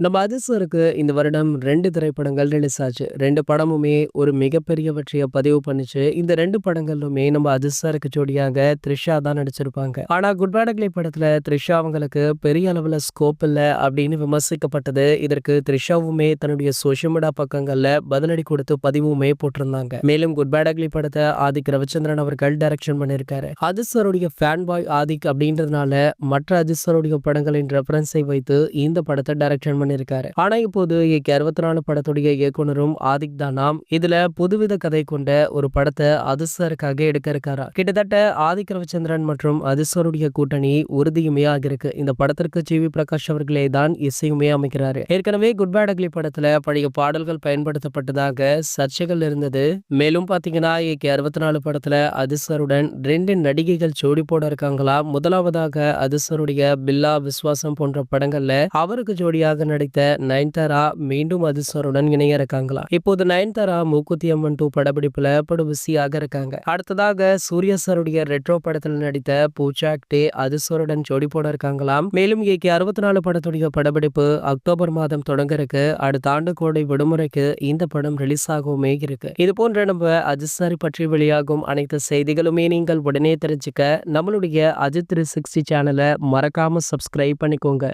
நம்ம அதிர்சருக்கு இந்த வருடம் 2 திரைப்படங்கள் ரிலீஸ் ஆச்சு. 2 படமுமே ஒரு மிகப்பெரிய வெற்றிய பதிவு பண்ணுச்சு. இந்த 2 படங்கள்லுமே நம்ம அதிர்சருக்கு ஜோடியாக த்ரிஷா தான் நடிச்சிருப்பாங்க. ஆனா குட் பேட் அக்லி படத்துல த்ரிஷா அவங்களுக்கு பெரிய அளவுல ஸ்கோப் இல்ல அப்படின்னு விமர்சிக்கப்பட்டது. இதற்கு த்ரிஷாவுமே தன்னுடைய சோஷியல் மீடியா பக்கங்கள்ல பதிலடி கொடுத்து பதிவுமே போட்டிருந்தாங்க. மேலும் குட் பேட் அக்லி படத்தை ஆதிக் ரவிச்சந்திரன் அவர்கள் டைரக்ஷன் பண்ணியிருக்காரு. அதிர்சருடைய ஃபேன் பாய் ஆதிக் அப்படின்றதுனால மற்ற அதிர்சருடைய படங்களின் ரெஃபரன்ஸை வைத்து இந்த படத்தை டைரக்ஷன் பண்ணிருக்காரு. ஆனா இப்போது ஏகே 64 படத்துடைய இயக்குனரும் ஆதிக் தானாம். இதுல புதுவித கதை கொண்ட ஒரு படத்தை அதிர்சருக்காக எடுக்க இருக்காரா. கிட்டத்தட்ட ஆதிக் ரவிச்சந்திரன் மற்றும் அதிர்சருடைய கூட்டணி உறுதியுமே ஆகிருக்கு. இந்த படத்திற்கு ஜிவி பிரகாஷ் அவர்களே தான் இசையுமே அமைக்கிறாரு. ஏற்கனவே குட் பேட் அக்லி படத்துல பழைய பாடல்கள் பயன்படுத்தப்பட்டதாக சர்ச்சைகள் இருந்தது. மேலும் பாத்தீங்கன்னா ஏகே 64 படத்துல அதிர்சருடன் 2 நடிகைகள் ஜோடி போட இருக்காங்களா. முதலாவதாக அதிர்சருடைய பில்லா, விஸ்வாசம் போன்ற படங்கள்ல அவருக்கு ஜோடியாக நடித்த நயன்தாரா மீண்டும் அதிர்சருடன் இணைய இருக்காங்களா. இப்போது நயன்தாரா மூக்குத்தி அம்மன் 2 படப்பிடிப்புல படு பிஸியாக இருக்காங்க. அடுத்ததாக சூர்யா சாருடைய ரெட்ரோ படத்தில் நடித்த பூஜாக் டே அதிர்சருடன் ஜோடி போட இருக்காங்களாம். மேலும் ஏகே 64 படத்துடைய படப்பிடிப்பு அக்டோபர் மாதம் தொடங்க இருக்கு. அடுத்த ஆண்டு கோடை விடுமுறைக்கு இந்த படம் ரிலீஸ் ஆகவுமே இருக்கு. இது போன்ற நம்ம அதிர்சரி பற்றி வெளியாகும் அனைத்து செய்திகளுமே நீங்கள் உடனே தெரிஞ்சுக்க நம்மளுடைய அஜித் 360 சேனலை மறக்காம சப்ஸ்கிரைப் பண்ணிக்கோங்க.